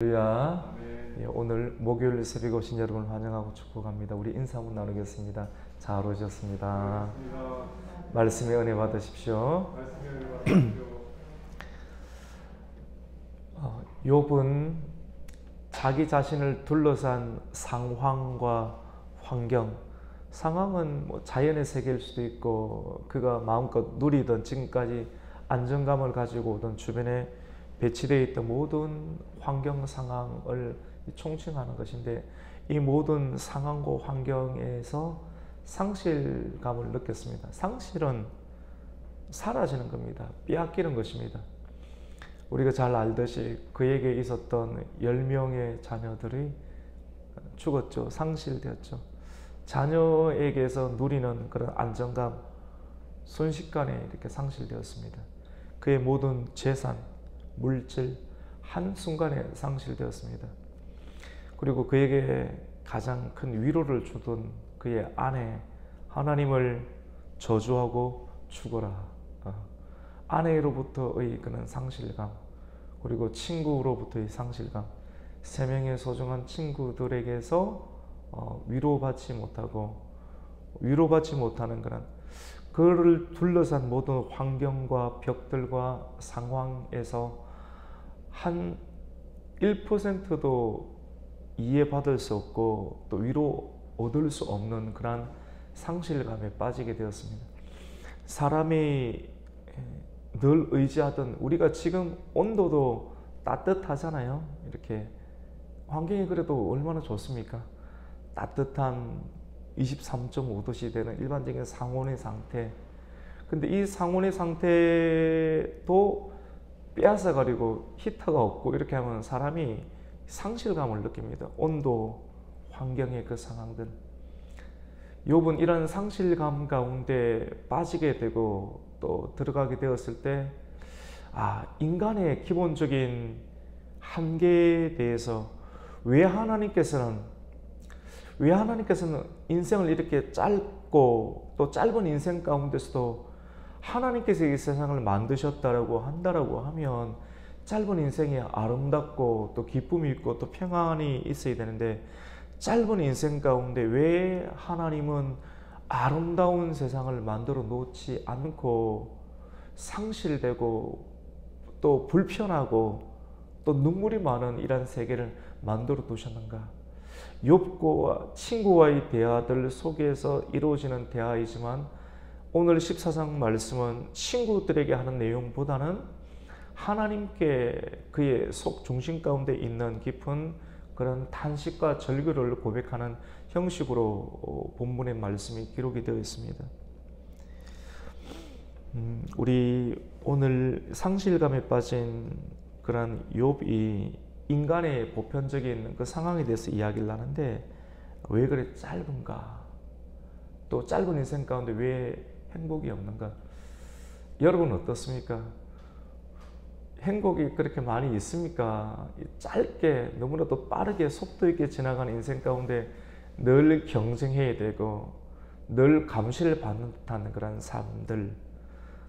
할렐루야. 예, 오늘 목요일 새벽에 오신 여러분을 환영하고 축복합니다. 우리 인사 한번 나누겠습니다. 잘 오셨습니다. 말씀의 은혜 받으십시오. 욥은 자기 자신을 둘러싼 상황과 환경, 상황은 자연의 세계일 수도 있고 그가 마음껏 누리던 지금까지 안정감을 가지고 오던 주변에 배치되어 있던 모든 환경 상황을 총칭하는 것인데, 이 모든 상황과 환경에서 상실감을 느꼈습니다. 상실은 사라지는 겁니다. 빼앗기는 것입니다. 우리가 잘 알듯이 그에게 있었던 10명의 자녀들이 죽었죠. 상실되었죠. 자녀에게서 누리는 그런 안정감, 순식간에 이렇게 상실되었습니다. 그의 모든 재산, 물질, 한순간에 상실되었습니다. 그리고 그에게 가장 큰 위로를 주던 그의 아내, 하나님을 저주하고 죽어라. 아내로부터의 그런 상실감, 그리고 친구로부터의 상실감, 3명의 소중한 친구들에게서 위로받지 못하는 그런, 그를 둘러싼 모든 환경과 벽들과 상황에서 한 1%도 이해받을 수 없고 또 위로 얻을 수 없는 그런 상실감에 빠지게 되었습니다. 사람이 늘 의지하던, 우리가 지금 온도도 따뜻하잖아요. 이렇게 환경이 그래도 얼마나 좋습니까? 따뜻한 23.5도씨 되는 일반적인 상온의 상태. 근데 이 상온의 상태도 빼앗아가지고 히터가 없고 이렇게 하면 사람이 상실감을 느낍니다. 온도, 환경의 그 상황들. 욥은 이런 상실감 가운데 빠지게 되고 또 들어가게 되었을 때, 인간의 기본적인 한계에 대해서 왜 하나님께서는 인생을 이렇게 짧고 또 짧은 인생 가운데서도 하나님께서 이 세상을 만드셨다라고 한다라고 하면 짧은 인생이 아름답고 또 기쁨이 있고 또 평안이 있어야 되는데, 짧은 인생 가운데 왜 하나님은 아름다운 세상을 만들어 놓지 않고 상실되고 또 불편하고 또 눈물이 많은 이런 세계를 만들어 두셨는가? 욥과 친구와의 대화들 속에서 이루어지는 대화이지만, 오늘 14장 말씀은 친구들에게 하는 내용보다는 하나님께 그의 속 중심 가운데 있는 깊은 그런 탄식과 절규를 고백하는 형식으로 본문의 말씀이 기록이 되어 있습니다. 우리 오늘 상실감에 빠진 그런 욥이 인간의 보편적인 그 상황에 대해서 이야기를 하는데, 왜 그래 짧은가? 또 짧은 인생 가운데 왜 행복이 없는가? 여러분 어떻습니까? 행복이 그렇게 많이 있습니까? 짧게, 너무나도 빠르게 속도 있게 지나가는 인생 가운데 늘 경쟁해야 되고 늘 감시를 받는 듯한 그런 삶들,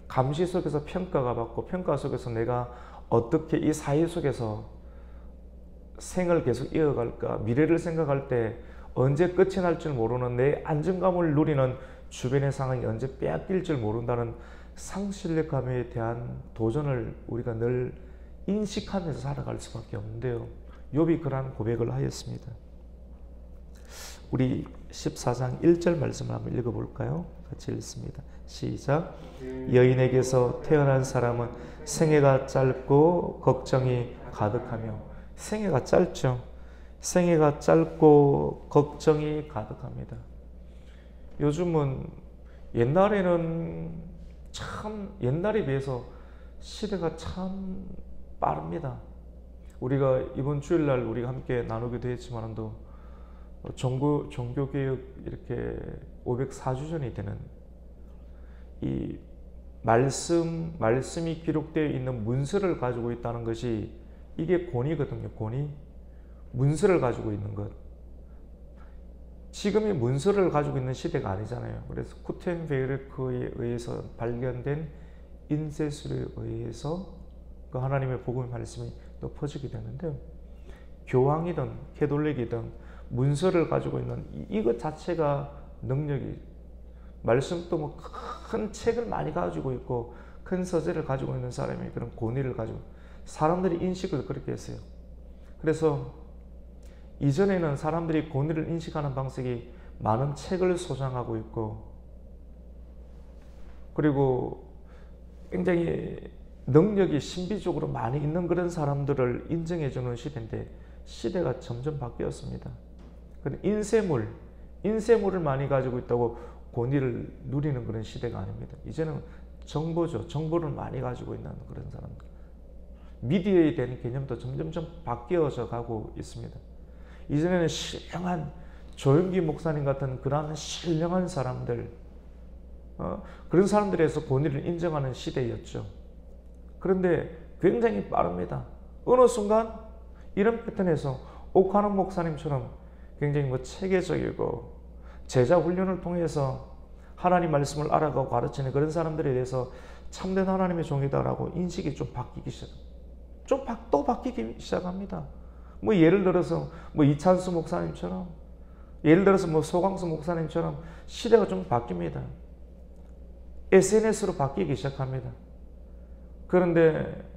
감시 속에서 평가가 받고 평가 속에서 내가 어떻게 이 사회 속에서 생을 계속 이어갈까, 미래를 생각할 때 언제 끝이 날 줄 모르는, 내 안정감을 누리는 주변의 상황이 언제 빼앗길 줄 모른다는 상실감에 대한 도전을 우리가 늘 인식하면서 살아갈 수밖에 없는데요. 욥이 그러한 고백을 하였습니다. 우리 14장 1절 말씀을 한번 읽어볼까요? 같이 읽습니다. 시작. 여인에게서 태어난 사람은 생애가 짧고 걱정이 가득하며. 생애가 짧죠. 생애가 짧고 걱정이 가득합니다. 요즘은 옛날에 비해서 시대가 참 빠릅니다. 우리가 이번 주일날 우리가 함께 나누기도 했지만도 종교개혁 이렇게 504주년이 되는 이 말씀이 기록되어 있는 문서를 가지고 있다는 것이, 이게 권위거든요. 권위. 문서를 가지고 있는 것. 지금이 문서를 가지고 있는 시대가 아니잖아요. 그래서 구텐베르크에 의해서 발견된 인쇄술에 의해서 그 하나님의 복음의 말씀이 또 퍼지게 되는데, 교황이든 캐톨릭이든 문서를 가지고 있는 이것 자체가 능력이, 말씀도 뭐 큰 책을 많이 가지고 있고 큰 서재를 가지고 있는 사람이 그런 권위를 가지고, 사람들이 인식을 그렇게 했어요. 그래서 이전에는 사람들이 권위를 인식하는 방식이 많은 책을 소장하고 있고, 그리고 굉장히 능력이 신비적으로 많이 있는 그런 사람들을 인정해주는 시대인데, 시대가 점점 바뀌었습니다. 인쇄물을 많이 가지고 있다고 권위를 누리는 그런 시대가 아닙니다. 이제는 정보죠. 정보를 많이 가지고 있는 그런 사람들. 미디어에 대한 개념도 점점 바뀌어져 가고 있습니다. 이전에는 신령한 조영기 목사님 같은 그러한 신령한 사람들, 그런 사람들에서 권위를 인정하는 시대였죠. 그런데 굉장히 빠릅니다. 어느 순간 이런 패턴에서 옥하는 목사님처럼 굉장히 뭐 체계적이고 제자 훈련을 통해서 하나님 말씀을 알아가고 가르치는 그런 사람들에 대해서 참된 하나님의 종이다라고 인식이 좀 바뀌기 시작합니다. 뭐 예를 들어서 뭐 이찬수 목사님처럼, 예를 들어서 뭐 소광수 목사님처럼 시대가 좀 바뀝니다. SNS로 바뀌기 시작합니다. 그런데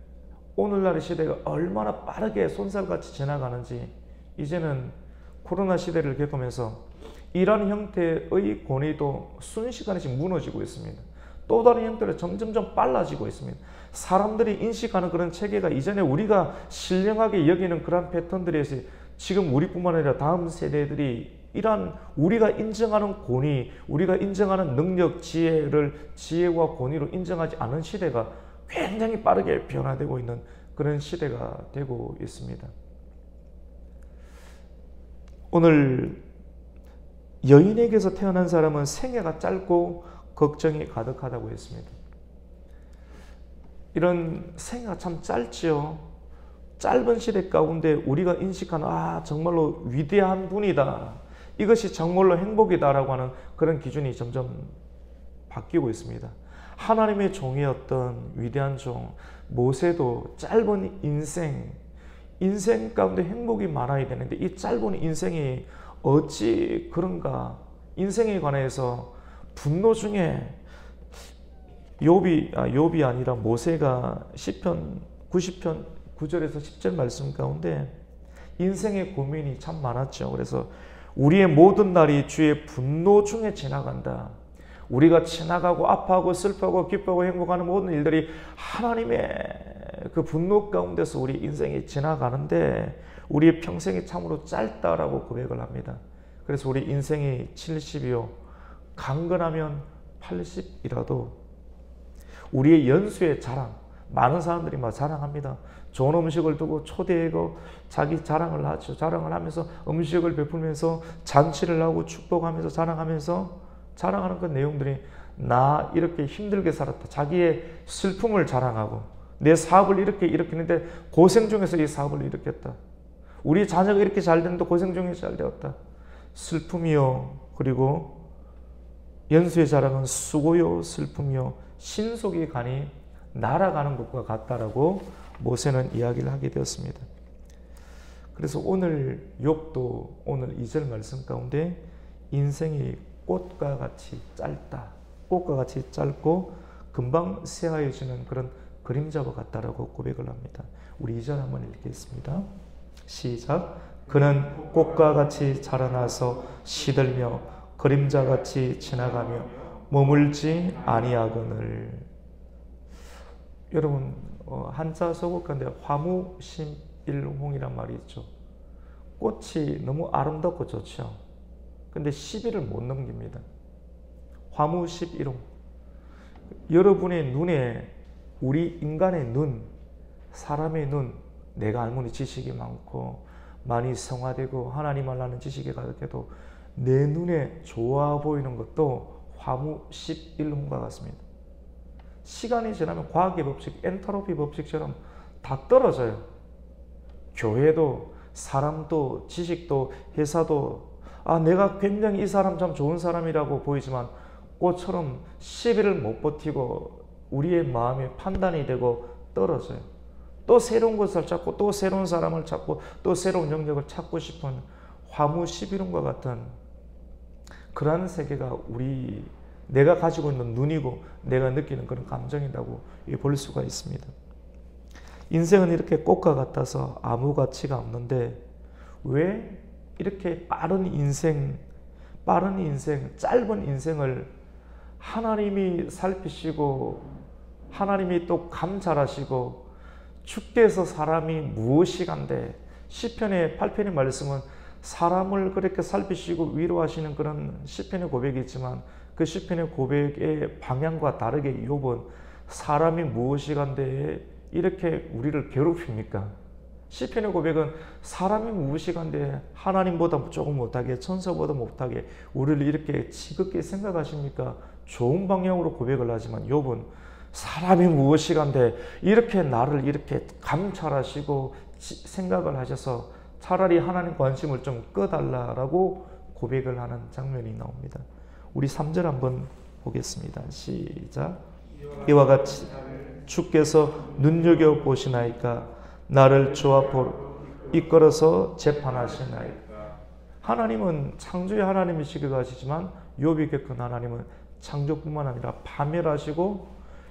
오늘날의 시대가 얼마나 빠르게 손살같이 지나가는지, 이제는 코로나 시대를 겪으면서 이런 형태의 권위도 순식간에씩 무너지고 있습니다. 또 다른 형태로 점점 빨라지고 있습니다. 사람들이 인식하는 그런 체계가 이전에 우리가 신령하게 여기는 그런 패턴들에서 지금 우리뿐만 아니라 다음 세대들이 이러한 우리가 인정하는 권위, 우리가 인정하는 능력, 지혜와 권위로 인정하지 않은 시대가 굉장히 빠르게 변화되고 있는 그런 시대가 되고 있습니다. 오늘 여인에게서 태어난 사람은 생애가 짧고 걱정이 가득하다고 했습니다. 이런 생애가 참 짧지요. 짧은 시대 가운데 우리가 인식하는 정말로 위대한 분이다, 이것이 정말로 행복이다라고 하는 그런 기준이 점점 바뀌고 있습니다. 하나님의 종이었던 위대한 종 모세도 짧은 인생 가운데 행복이 많아야 되는데 이 짧은 인생이 어찌 그런가, 인생에 관해서 분노 중에 욥이 아니라 모세가 시편 90편 9절에서 10절 말씀 가운데 인생의 고민이 참 많았죠. 그래서 우리의 모든 날이 주의 분노 중에 지나간다. 우리가 지나가고 아파하고 슬퍼하고 기뻐하고 행복하는 모든 일들이 하나님의 그 분노 가운데서 우리 인생이 지나가는데 우리의 평생이 참으로 짧다라고 고백을 합니다. 그래서 우리 인생이 70이요 강건하면 80이라도 우리의 연수의 자랑, 많은 사람들이 막 자랑합니다. 좋은 음식을 두고 초대하고 자기 자랑을 하죠. 자랑을 하면서 음식을 베풀면서 잔치를 하고 축복하면서 자랑하는 그 내용들이 나 이렇게 힘들게 살았다, 자기의 슬픔을 자랑하고 내 사업을 이렇게 일으키는데 고생 중에서 이 사업을 일으켰다, 우리 자녀가 이렇게 잘 되는데 고생 중에 잘 되었다. 슬픔이요, 그리고 연수의 자랑은 수고요 슬픔이요 신속이 가니 날아가는 것과 같다라고 모세는 이야기를 하게 되었습니다. 그래서 오늘 욥도 오늘 2절 말씀 가운데 인생이 꽃과 같이 짧다, 꽃과 같이 짧고 금방 새하얘지는 그런 그림자와 같다라고 고백을 합니다. 우리 2절 한번 읽겠습니다. 시작. 그는 꽃과 같이 자라나서 시들며 그림자같이 지나가며 머물지 아니하거늘. 여러분 한자 서곡한데 화무심일홍이란 말이 있죠. 꽃이 너무 아름답고 좋죠. 근데 시비를 못 넘깁니다. 화무십일홍. 여러분의 눈에, 우리 인간의 눈, 사람의 눈, 내가 알므니 지식이 많고 많이 성화되고 하나님 알라는 지식이 가득해도 내 눈에 좋아 보이는 것도 화무십일홍과 같습니다. 시간이 지나면 과학의 법칙, 엔트로피 법칙처럼 다 떨어져요. 교회도, 사람도, 지식도, 회사도 내가 굉장히 이 사람 참 좋은 사람이라고 보이지만 꽃처럼 시비를 못 버티고 우리의 마음이 판단이 되고 떨어져요. 또 새로운 것을 찾고 또 새로운 사람을 찾고 또 새로운 영역을 찾고 싶은 화무 11원과 같은 그러한 세계가 내가 가지고 있는 눈이고 내가 느끼는 그런 감정이라고 볼 수가 있습니다. 인생은 이렇게 꽃과 같아서 아무 가치가 없는데 왜 이렇게 빠른 인생, 짧은 인생을 하나님이 살피시고 하나님이 또 감찰하시고 주께서 사람이 무엇이간데 시편의 8편의 말씀은 사람을 그렇게 살피시고 위로하시는 그런 시편의 고백이 있지만 그 시편의 고백의 방향과 다르게 욥은 사람이 무엇이간데 이렇게 우리를 괴롭힙니까? 시편의 고백은 사람이 무엇이간데 하나님보다 조금 못하게 천사보다 못하게 우리를 이렇게 지극히 생각하십니까? 좋은 방향으로 고백을 하지만 욥은 사람이 무엇이간데 이렇게 나를 이렇게 감찰하시고 생각을 하셔서 차라리 하나님 관심을 좀 꺼달라라고 고백을 하는 장면이 나옵니다. 우리 3절 한번 보겠습니다. 시작. 이와 같이 주께서 눈여겨보시나이까 나를 주 앞으로 이끌어서 재판하시나이까. 하나님은 창조의 하나님이시기도 하시지만 욥이 겪은 하나님은 창조뿐만 아니라 파멸하시고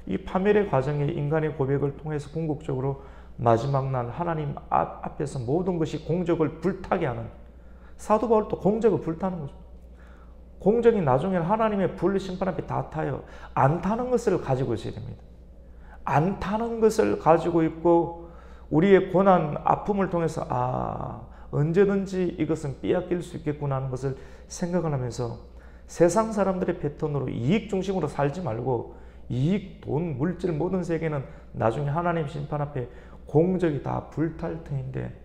이 파멸의 과정에 인간의 고백을 통해서 궁극적으로 마지막 날 하나님 앞에서 모든 것이 공적을 불타게 하는, 사도 바울도 공적을 불타는 거죠. 공적이 나중에 하나님의 불 심판 앞에 다 타요. 안 타는 것을 가지고 있어야 됩니다. 안 타는 것을 가지고 있고 우리의 고난, 아픔을 통해서 언제든지 이것은 빼앗길 수 있겠구나 하는 것을 생각을 하면서 세상 사람들의 패턴으로 이익 중심으로 살지 말고 이익, 돈, 물질 모든 세계는 나중에 하나님 심판 앞에 공적이 다 불탈 터인데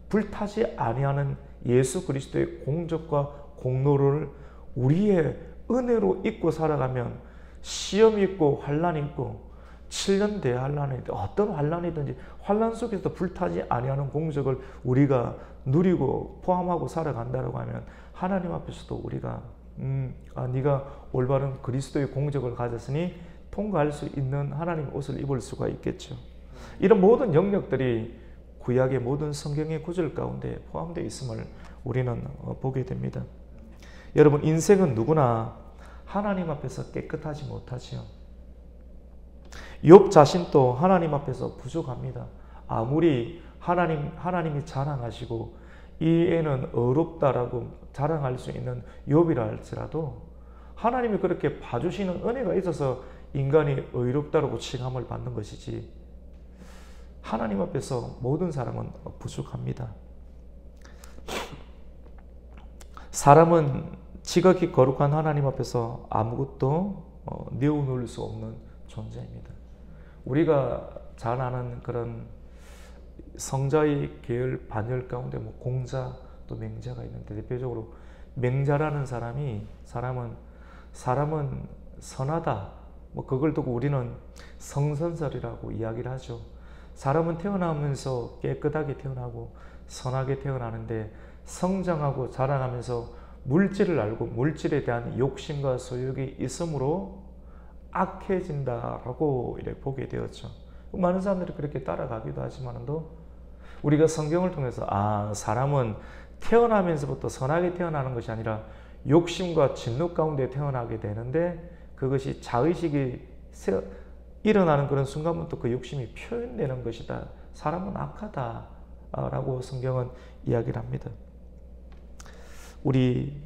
불타지 아니하는 예수 그리스도의 공적과 공로를 우리의 은혜로 잊고 살아가면 시험이 있고 환란이 있고 7년 대환란이 어떤 환란이든지 환란 속에서 불타지 아니하는 공적을 우리가 누리고 포함하고 살아간다고 하면 하나님 앞에서도 우리가 네가 올바른 그리스도의 공적을 가졌으니 통과할 수 있는 하나님의 옷을 입을 수가 있겠죠. 이런 모든 영역들이 구약의 모든 성경의 구절 가운데 포함되어 있음을 우리는 보게 됩니다. 여러분, 인생은 누구나 하나님 앞에서 깨끗하지 못하지요. 욥 자신도 하나님 앞에서 부족합니다. 아무리 하나님이 자랑하시고 이 애는 어렵다라고 자랑할 수 있는 욥이라 할지라도 하나님이 그렇게 봐주시는 은혜가 있어서 인간이 의롭다라고 칭함을 받는 것이지 하나님 앞에서 모든 사람은 부족합니다. 사람은 지극히 거룩한 하나님 앞에서 아무것도 내어놓을 수 없는 존재입니다. 우리가 잘 아는 그런 성자의 계열 반열 가운데 공자 또 맹자가 있는데 대표적으로 맹자라는 사람은 선하다. 그걸 두고 우리는 성선설이라고 이야기를 하죠. 사람은 태어나면서 깨끗하게 태어나고 선하게 태어나는데 성장하고 자라나면서 물질을 알고 물질에 대한 욕심과 소욕이 있으므로 악해진다라고 이렇게 보게 되었죠. 많은 사람들이 그렇게 따라가기도 하지만도 우리가 성경을 통해서 사람은 태어나면서부터 선하게 태어나는 것이 아니라 욕심과 진노 가운데 태어나게 되는데 그것이 자의식이 일어나는 그런 순간부터 그 욕심이 표현되는 것이다. 사람은 악하다라고 성경은 이야기를 합니다. 우리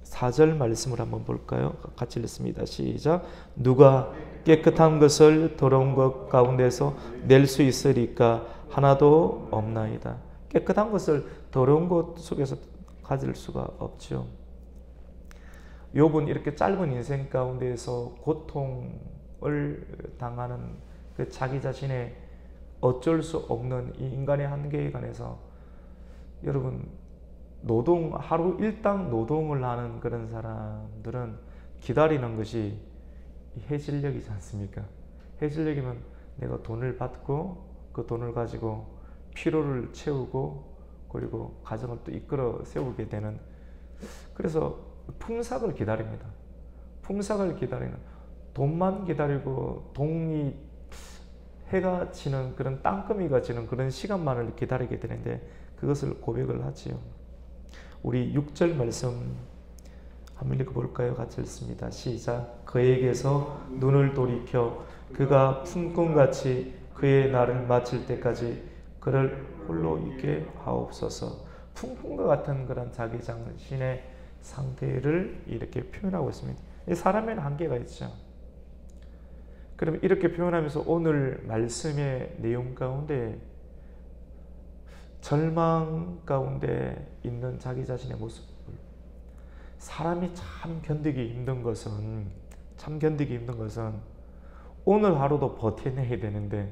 4절 말씀을 한번 볼까요? 같이 읽습니다. 시작. 누가 깨끗한 것을 더러운 것 가운데서 낼 수 있으리까 하나도 없나이다. 깨끗한 것을 더러운 것 속에서 가질 수가 없죠. 욥은 이렇게 짧은 인생 가운데에서 고통을 당하는 그 자기 자신의 어쩔 수 없는 이 인간의 한계에 관해서 여러분 하루 일당 노동을 하는 그런 사람들은 기다리는 것이 해질녘이지 않습니까? 해질녘이면 내가 돈을 받고 그 돈을 가지고 피로를 채우고 그리고 가정을 또 이끌어 세우게 되는, 그래서 품삯을 기다립니다. 품삯을 기다리는, 돈만 기다리고 돈이 해가 지는 그런 땅거미가 지는 그런 시간만을 기다리게 되는데 그것을 고백을 하지요. 우리 6절 말씀 한번 읽어볼까요? 같이 읽습니다. 시작. 그에게서 눈을 돌이켜 그가 품꾼같이 그의 날을 마칠 때까지 그를 홀로 있게 하옵소서. 품꾼과 같은 그런 자기 자신의 상태를 이렇게 표현하고 있습니다. 사람에는 한계가 있죠. 그럼 이렇게 표현하면서 오늘 말씀의 내용 가운데 절망 가운데 있는 자기 자신의 모습, 사람이 참 견디기 힘든 것은 오늘 하루도 버텨내야 되는데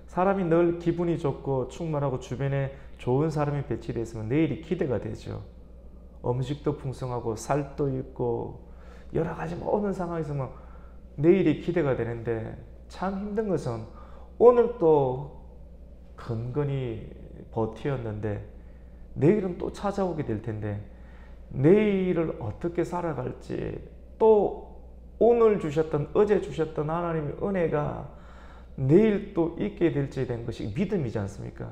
사람이 늘 기분이 좋고 충만하고 주변에 좋은 사람이 배치되어 있으면 내일이 기대가 되죠. 음식도 풍성하고 살도 있고 여러 가지 모든 상황이 있으면 내일이 기대가 되는데 참 힘든 것은 오늘 또 근근히 버티었는데 내일은 또 찾아오게 될 텐데 내일을 어떻게 살아갈지, 또 오늘 주셨던, 어제 주셨던 하나님의 은혜가 내일 또 있게 될지에 대한 것이 믿음이지 않습니까?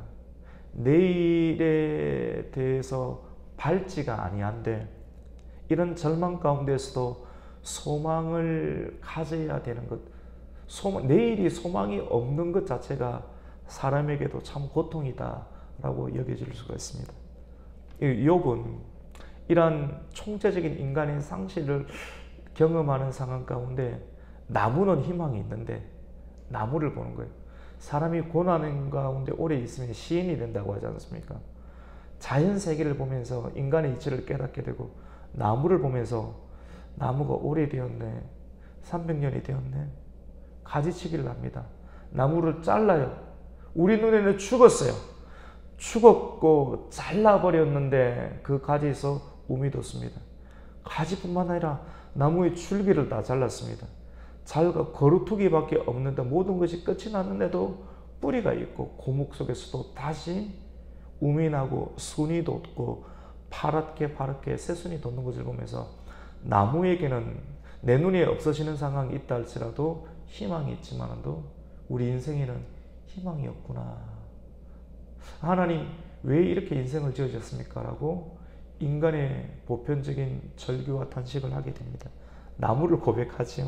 내일에 대해서 밝지가 아니한데 이런 절망 가운데서도 소망을 가져야 되는 것, 내일이 소망이 없는 것 자체가 사람에게도 참 고통이다 라고 여겨질 수가 있습니다. 욥은 이러한 총체적인 인간의 상실을 경험하는 상황 가운데 나무는 희망이 있는데 나무를 보는 거예요. 사람이 고난 가운데 오래 있으면 시인이 된다고 하지 않습니까? 자연 세계를 보면서 인간의 이치를 깨닫게 되고 나무를 보면서 나무가 오래되었네, 300년이 되었네, 가지치기를 합니다. 나무를 잘라요. 우리 눈에는 죽었어요. 죽었고 잘라버렸는데 그 가지에서 um이 돋습니다. 가지뿐만 아니라 나무의 줄기를 다 잘랐습니다. 자유가 거루투기밖에 없는데 모든 것이 끝이 났는데도 뿌리가 있고 고목 속에서도 다시 um이 나고 순이 돋고 파랗게 새순이 돋는 것을 보면서 나무에게는 내 눈에 없어지는 상황이 있다 할지라도 희망이 있지만도 우리 인생에는 희망이 없구나. 하나님 왜 이렇게 인생을 지으셨습니까? 라고 인간의 보편적인 절규와 탄식을 하게 됩니다. 나무를 고백하지요.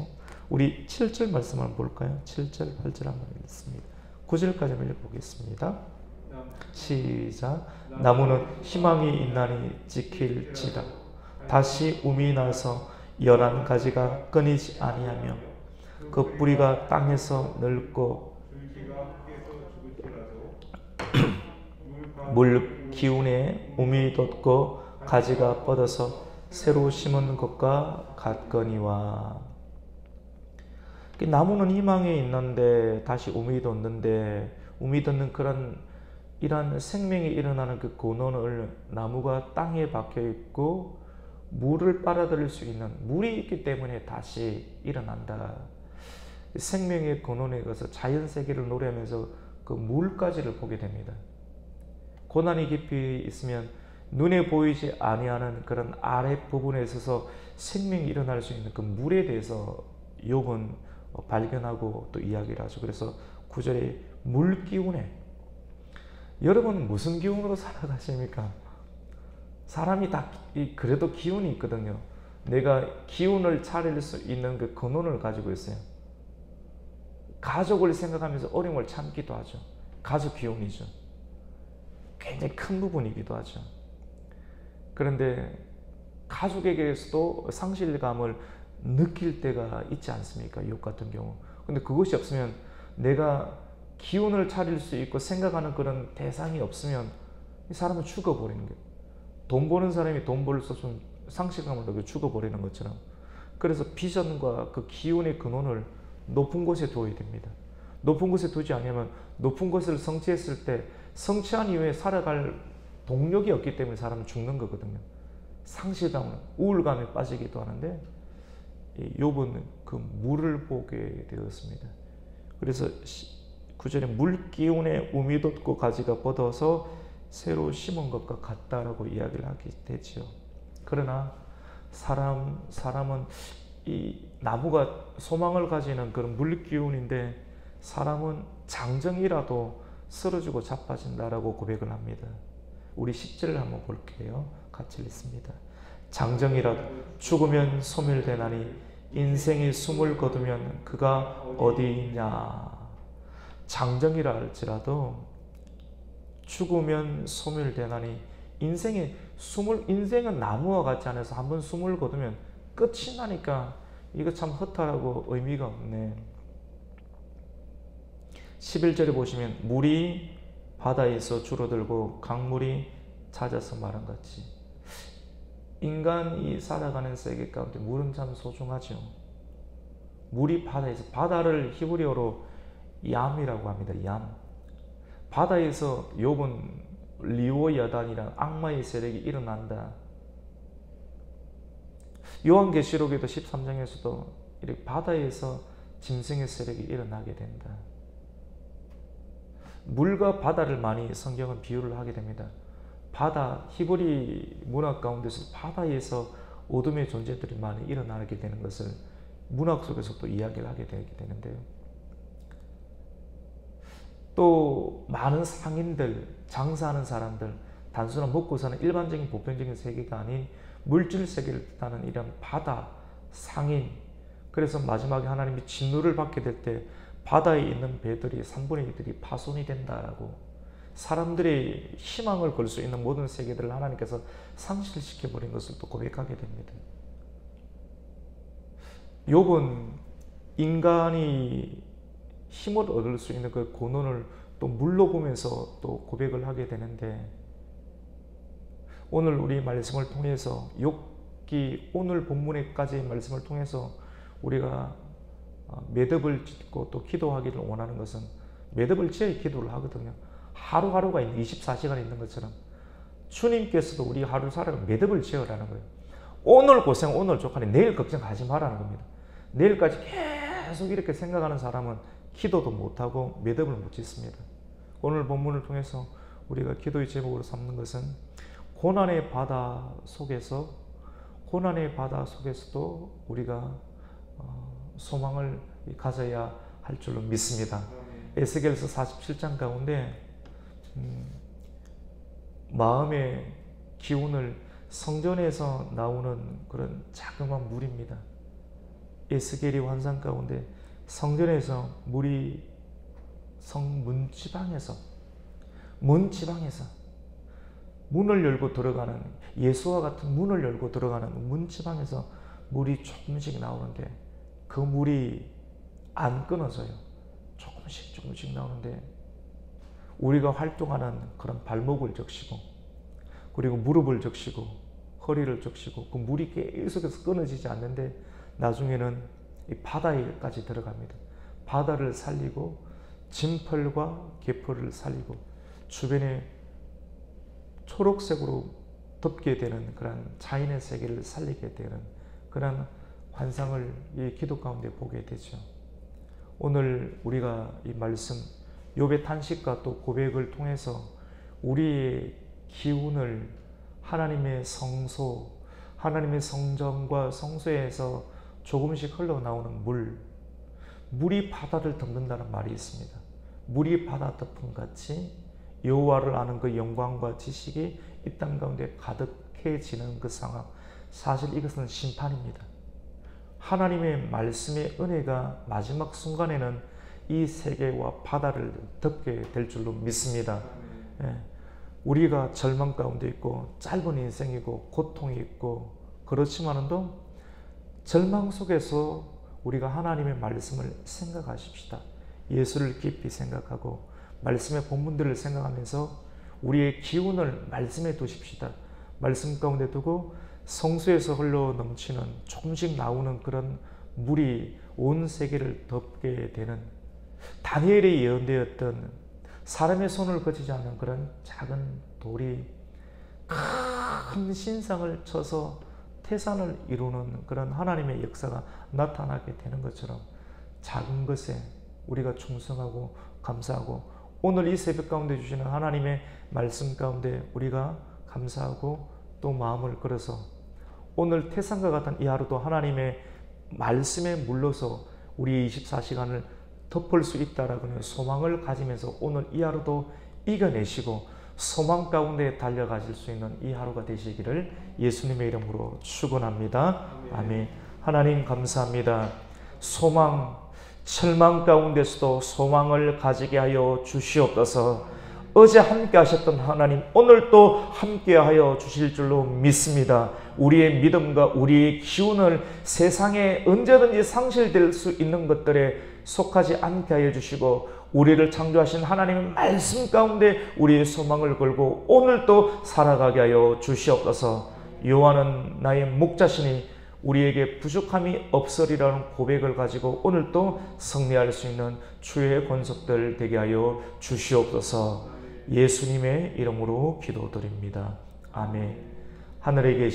우리 7절 말씀 한번 볼까요? 7절, 8절 한번 읽습니다. 9절까지 읽어보겠습니다. 시작. 나무는 희망이 있나니 지킬지다. 다시 um이 나서 열한 가지가 끊이지 아니하며 그 뿌리가 땅에서 늙고 물 기운에 um이 돋고 가지가 뻗어서 새로 심은 것과 같거니와. 나무는 희망이 있는데 다시 um이 돋는데 um이 돋는 그런 이런 생명이 일어나는 그 근원을 나무가 땅에 박혀 있고 물을 빨아들일 수 있는 물이 있기 때문에 다시 일어난다. 생명의 근원에 가서 자연 세계를 노래하면서 그 물까지를 보게 됩니다. 고난이 깊이 있으면 눈에 보이지 아니하는 그런 아래 부분에 있어서 생명이 일어날 수 있는 그 물에 대해서 욥은 발견하고 또 이야기를 하죠. 그래서 9절에 물 기운에, 여러분은 무슨 기운으로 살아가십니까? 사람이 다 그래도 기운이 있거든요. 내가 기운을 차릴 수 있는 그 근원을 가지고 있어요. 가족을 생각하면서 어려움을 참기도 하죠. 가족 기운이죠. 굉장히 큰 부분이기도 하죠. 그런데 가족에게서도 상실감을 느낄 때가 있지 않습니까? 욥 같은 경우. 근데 그것이 없으면, 내가 기운을 차릴 수 있고 생각하는 그런 대상이 없으면 이 사람은 죽어버리는 거예요. 돈 버는 사람이 돈 벌 수 없으면 상실감을 느끼고 죽어버리는 것처럼. 그래서 비전과 그 기운의 근원을 높은 곳에 두어야 됩니다. 높은 곳에 두지 않으면 높은 것을 성취했을 때 성취한 이후에 살아갈 동력이 없기 때문에 사람은 죽는 거거든요. 상실감, 우울감에 빠지기도 하는데 욥은 그 물을 보게 되었습니다. 그래서 9절에 물 기운에 um이 돋고 가지가 뻗어서 새로 심은 것과 같다라고 이야기를 하게 되지요. 그러나 사람은 이 나무가 소망을 가지는 그런 물 기운인데 사람은 장정이라도 쓰러지고 자빠진다라고 고백을 합니다. 우리 10절을 한번 볼게요. 같이 읽습니다. 장정이라도 죽으면 소멸되나니 인생이 숨을 거두면 그가 어디 있냐. 장정이라 할지라도 죽으면 소멸되나니 인생은 나무와 같지 않아서 한번 숨을 거두면 끝이 나니까 이거 참 허탈하고 의미가 없네. 11절에 보시면 물이 바다에서 줄어들고 강물이 잦아서 마른 같이 인간이 살아가는 세계 가운데 물은 참 소중하죠. 물이 바다를 히브리어로 얌이라고 합니다. 얌. 바다에서 욥은 리오야단이란 악마의 세력이 일어난다. 요한계시록에도 13장에서도 이렇게 바다에서 짐승의 세력이 일어나게 된다. 물과 바다를 많이 성경은 비유를 하게 됩니다. 바다, 히브리 문학 가운데서 바다에서 어둠의 존재들이 많이 일어나게 되는 것을 문학 속에서 또 이야기를 하게 되는데요. 또 많은 상인들, 장사하는 사람들, 단순한 먹고 사는 일반적인 보편적인 세계가 아닌 물질 세계를 뜻하는 이런 바다, 상인, 그래서 마지막에 하나님이 진노를 받게 될 때 바다에 있는 배들이 3분의 2들이 파손이 된다라고 사람들의 희망을 걸 수 있는 모든 세계들을 하나님께서 상실시켜버린 것을 또 고백하게 됩니다. 욥은 인간이 힘을 얻을 수 있는 그 고난을 또 물로 보면서 또 고백을 하게 되는데, 오늘 우리 말씀을 통해서 욥기 오늘 본문에까지의 말씀을 통해서 우리가 매듭을 짓고 또 기도하기를 원하는 것은, 매듭을 지어야 기도를 하거든요. 하루하루가 있는 24시간 있는 것처럼 주님께서도 우리 하루 살아가 매듭을 지어라는 거예요. 오늘 고생 오늘 족하니 내일 걱정하지 말라는 겁니다. 내일까지 계속 이렇게 생각하는 사람은 기도도 못하고 매듭을 못 짓습니다. 오늘 본문을 통해서 우리가 기도의 제목으로 삼는 것은 고난의 바다 속에서도 우리가 소망을 가져야 할 줄로 믿습니다. 에스겔서 47장 가운데 마음의 기운을 성전에서 나오는 그런 자그마한 물입니다. 에스겔이 환상 가운데 성전에서 물이 문지방에서 문을 열고 들어가는, 예수와 같은 문을 열고 들어가는 문지방에서 물이 조금씩 나오는데 그 물이 안 끊어져요. 조금씩 나오는데 우리가 활동하는 그런 발목을 적시고 그리고 무릎을 적시고 허리를 적시고 그 물이 계속해서 끊어지지 않는데 나중에는 이 바다에까지 들어갑니다. 바다를 살리고 진펄과 개펄을 살리고 주변에 초록색으로 덮게 되는 그런 자연의 세계를 살리게 되는 그런 환상을 이 기도 가운데 보게 되죠. 오늘 우리가 이 말씀 욥의 탄식과 또 고백을 통해서 우리의 기운을 하나님의 성소, 하나님의 성전과 성소에서 조금씩 흘러나오는 물이 바다를 덮는다는 말이 있습니다. 물이 바다 덮음같이 여호와를 아는 그 영광과 지식이 이 땅 가운데 가득해지는 그 상황, 사실 이것은 심판입니다. 하나님의 말씀의 은혜가 마지막 순간에는 이 세계와 바다를 덮게 될 줄로 믿습니다. 우리가 절망 가운데 있고 짧은 인생이고 고통이 있고 그렇지만도 절망 속에서 우리가 하나님의 말씀을 생각하십시다. 예수를 깊이 생각하고 말씀의 본문들을 생각하면서 우리의 기운을 말씀에 두십시다. 말씀 가운데 두고 성수에서 흘러 넘치는 조금씩 나오는 그런 물이 온 세계를 덮게 되는, 다니엘이 예언되었던 사람의 손을 거치지 않는 그런 작은 돌이 큰 신상을 쳐서 태산을 이루는 그런 하나님의 역사가 나타나게 되는 것처럼 작은 것에 우리가 충성하고 감사하고 오늘 이 새벽 가운데 주시는 하나님의 말씀 가운데 우리가 감사하고 또 마음을 걸어서 오늘 태산과 같은 이 하루도 하나님의 말씀에 물러서 우리의 24시간을 덮을 수 있다라는 소망을 가지면서 오늘 이 하루도 이겨내시고 소망 가운데 달려가실 수 있는 이 하루가 되시기를 예수님의 이름으로 축원합니다. 아멘. 하나님 감사합니다. 소망, 절망 가운데서도 소망을 가지게 하여 주시옵소서. 어제 함께 하셨던 하나님, 오늘 또 함께 하여 주실 줄로 믿습니다. 우리의 믿음과 우리의 기운을 세상에 언제든지 상실될 수 있는 것들에 속하지 않게 하여 주시고, 우리를 창조하신 하나님의 말씀 가운데 우리의 소망을 걸고 오늘도 살아가게 하여 주시옵소서. 요한은 나의 목자시니 우리에게 부족함이 없으리라는 고백을 가지고 오늘도 승리할 수 있는 주의 권속들 되게 하여 주시옵소서. 예수님의 이름으로 기도드립니다. 아멘. 하늘에 계신